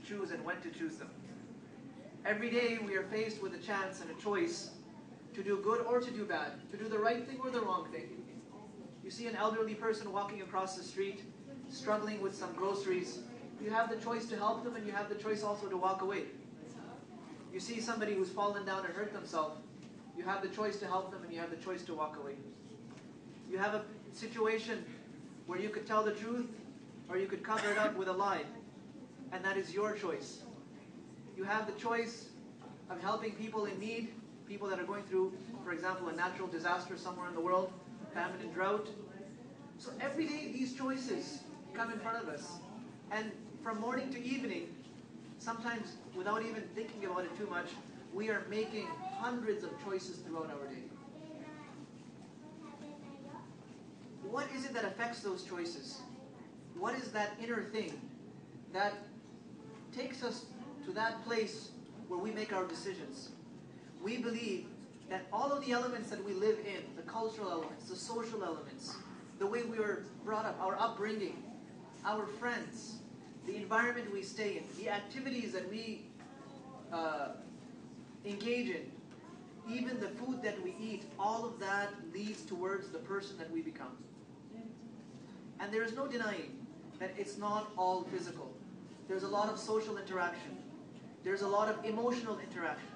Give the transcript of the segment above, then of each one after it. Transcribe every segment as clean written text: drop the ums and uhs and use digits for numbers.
choose and when to choose them. Every day we are faced with a chance and a choice to do good or to do bad, to do the right thing or the wrong thing. You see an elderly person walking across the street, struggling with some groceries. You have the choice to help them, and you have the choice also to walk away. You see somebody who's fallen down and hurt themselves. You have the choice to help them, and you have the choice to walk away. You have a situation where you could tell the truth, or you could cover it up with a lie, and that is your choice. You have the choice of helping people in need, people that are going through, for example, a natural disaster somewhere in the world, famine and drought. So every day these choices come in front of us. And from morning to evening, sometimes without even thinking about it too much, we are making hundreds of choices throughout our day. What is it that affects those choices? What is that inner thing that takes us to that place where we make our decisions? We believe that all of the elements that we live in, the cultural elements, the social elements, the way we were brought up, our upbringing, our friends, the environment we stay in, the activities that we engage in, even the food that we eat, all of that leads towards the person that we become. And there is no denying that it's not all physical. There's a lot of social interaction. There's a lot of emotional interaction.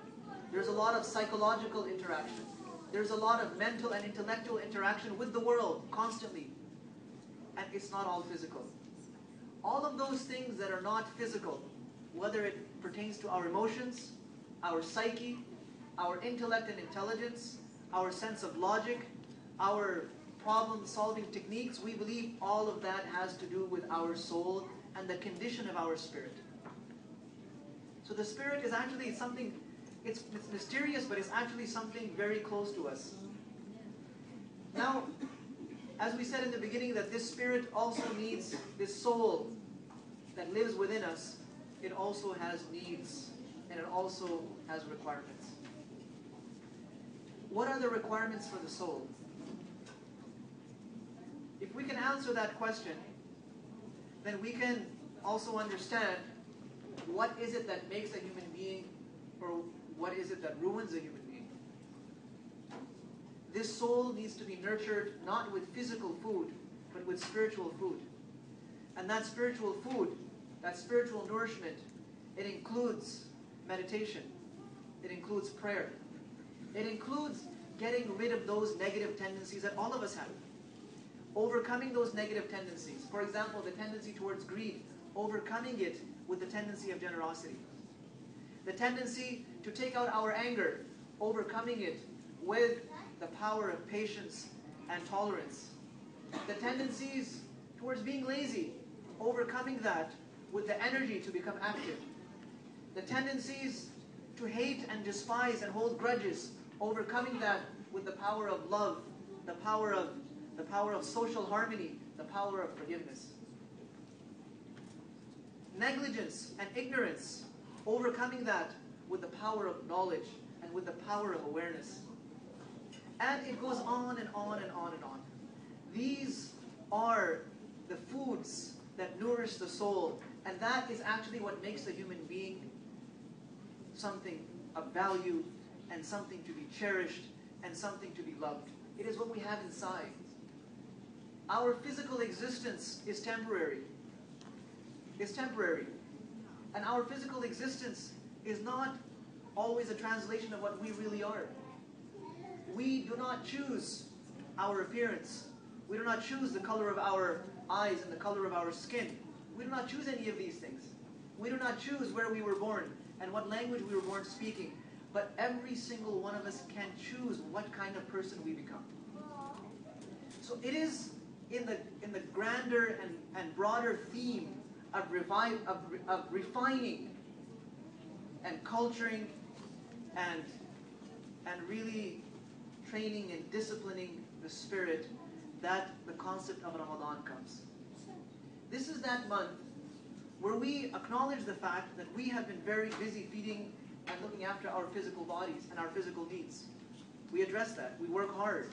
There's a lot of psychological interaction. There's a lot of mental and intellectual interaction with the world constantly. And it's not all physical. All of those things that are not physical, whether it pertains to our emotions, our psyche, our intellect and intelligence, our sense of logic, our problem-solving techniques, we believe all of that has to do with our soul and the condition of our spirit. So the spirit is actually something, it's mysterious, but it's actually something very close to us. Now, as we said in the beginning, that this spirit also needs, this soul that lives within us, it also has needs, and it also has requirements. What are the requirements for the soul? If we can answer that question, then we can also understand what is it that makes a human being, or what is it that ruins a human being. This soul needs to be nurtured not with physical food, but with spiritual food. And that spiritual food, that spiritual nourishment, it includes meditation. It includes prayer. It includes getting rid of those negative tendencies that all of us have. Overcoming those negative tendencies. For example, the tendency towards greed, overcoming it with the tendency of generosity. The tendency to take out our anger, overcoming it with the power of patience and tolerance. The tendencies towards being lazy, overcoming that with the energy to become active. The tendencies to hate and despise and hold grudges, overcoming that with the power of love, the power of social harmony, the power of forgiveness. Negligence and ignorance, overcoming that with the power of knowledge and with the power of awareness. And it goes on and on and on and on. These are the foods that nourish the soul, and that is actually what makes a human being something of value and something to be cherished and something to be loved. It is what we have inside. Our physical existence is temporary. It's temporary. And our physical existence is not always a translation of what we really are. We do not choose our appearance. We do not choose the color of our eyes and the color of our skin. We do not choose any of these things. We do not choose where we were born and what language we were born speaking. But every single one of us can choose what kind of person we become. So it is in the grander and broader theme of refining and culturing and really training and disciplining the spirit that the concept of Ramadan comes. This is that month where we acknowledge the fact that we have been very busy feeding and looking after our physical bodies and our physical needs. We address that. We work hard.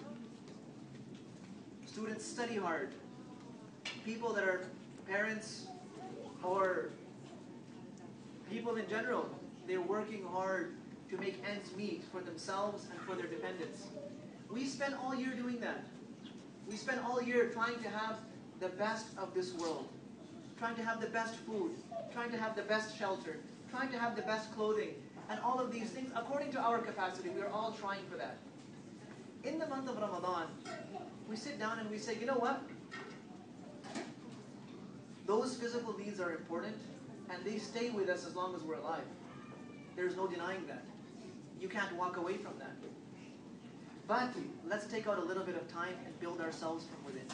Students study hard. People that are parents or People in general, they're working hard to make ends meet for themselves and for their dependents. We spend all year doing that. We spend all year trying to have the best of this world, trying to have the best food, trying to have the best shelter, trying to have the best clothing, and all of these things according to our capacity. We are all trying for that. In the month of Ramadan, we sit down and we say, you know what? Those physical needs are important, and they stay with us as long as we're alive. There's no denying that. You can't walk away from that. But let's take out a little bit of time and build ourselves from within.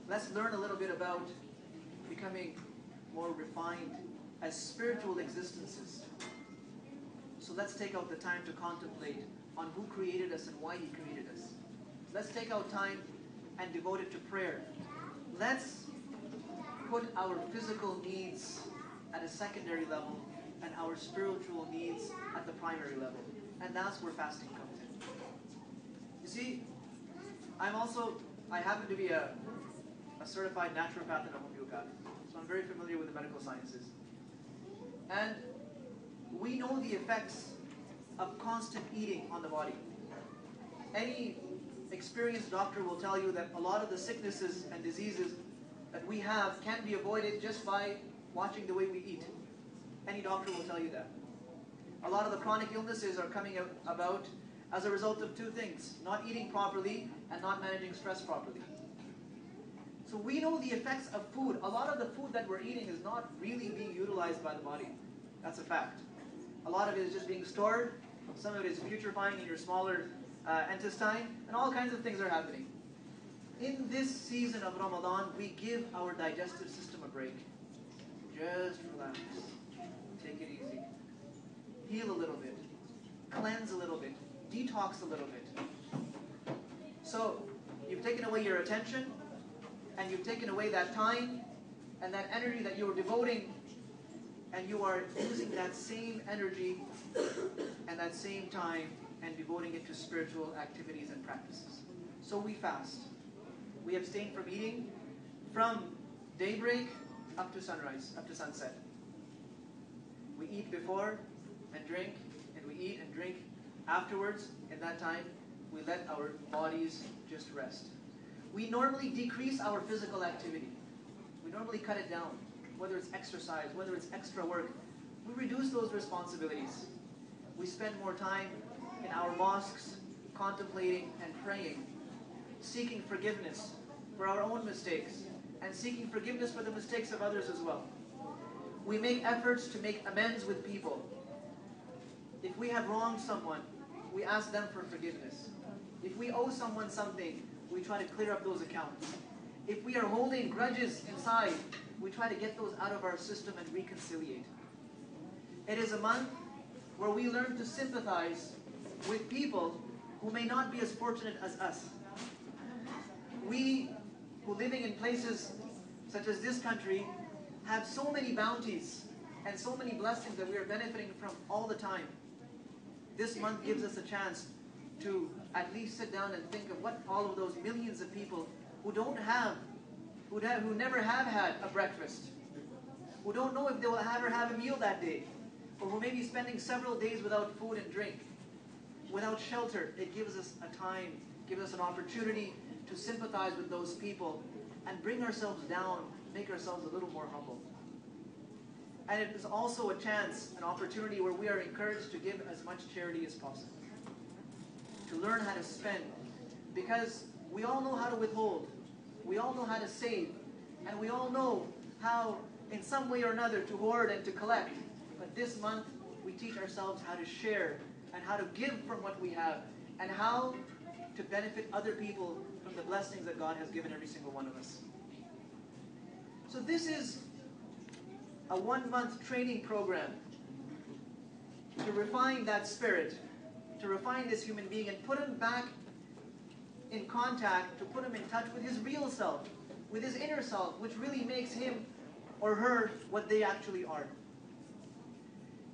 Let's learn a little bit about becoming more refined as spiritual existences. So let's take out the time to contemplate on who created us and why He created us. Let's take out time and devote it to prayer. Let's put our physical needs at a secondary level and our spiritual needs at the primary level. And that's where fasting comes in. You see, I happen to be a certified naturopath and a homeopath, so I'm very familiar with the medical sciences. And we know the effects of constant eating on the body. Any experienced doctor will tell you that a lot of the sicknesses and diseases that we have can be avoided just by watching the way we eat. Any doctor will tell you that. A lot of the chronic illnesses are coming about as a result of two things: not eating properly and not managing stress properly. So we know the effects of food. A lot of the food that we're eating is not really being utilized by the body. That's a fact. A lot of it is just being stored. Some of it is putrefying in your smaller intestine, and all kinds of things are happening. In this season of Ramadan, we give our digestive system a break. Just relax. Take it easy. Heal a little bit. Cleanse a little bit. Detox a little bit. So, you've taken away your attention, and you've taken away that time, and that energy that you were devoting, and you are using that same energy and that same time and devoting it to spiritual activities and practices. So we fast. We abstain from eating from daybreak up to sunrise, up to sunset. We eat before and drink, and we eat and drink afterwards. In that time, we let our bodies just rest. We normally decrease our physical activity. We normally cut it down, whether it's exercise, whether it's extra work. We reduce those responsibilities. We spend more time in our mosques, contemplating and praying, seeking forgiveness for our own mistakes, and seeking forgiveness for the mistakes of others as well. We make efforts to make amends with people. If we have wronged someone, we ask them for forgiveness. If we owe someone something, we try to clear up those accounts. If we are holding grudges inside, we try to get those out of our system and reconciliate. It is a month where we learn to sympathize with people who may not be as fortunate as us. We, who living in places such as this country, have so many bounties and so many blessings that we are benefiting from all the time. This month gives us a chance to at least sit down and think of what all of those millions of people who don't have, who never have had a breakfast, who don't know if they will ever have a meal that day, or who may be spending several days without food and drink, without shelter. It gives us a time, gives us an opportunity to sympathize with those people and bring ourselves down, make ourselves a little more humble. And it is also a chance, an opportunity where we are encouraged to give as much charity as possible, to learn how to spend, because we all know how to withhold, we all know how to save, and we all know how, in some way or another, to hoard and to collect. But this month, we teach ourselves how to share and how to give from what we have, and how to benefit other people from the blessings that God has given every single one of us. So this is a 1-month training program to refine that spirit, to refine this human being and put him back in contact, to put him in touch with his real self, with his inner self, which really makes him or her what they actually are.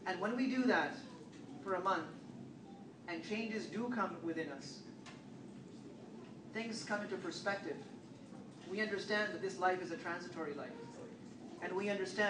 And when we do that for a month, and changes do come within us, things come into perspective. We understand that this life is a transitory life. And we understand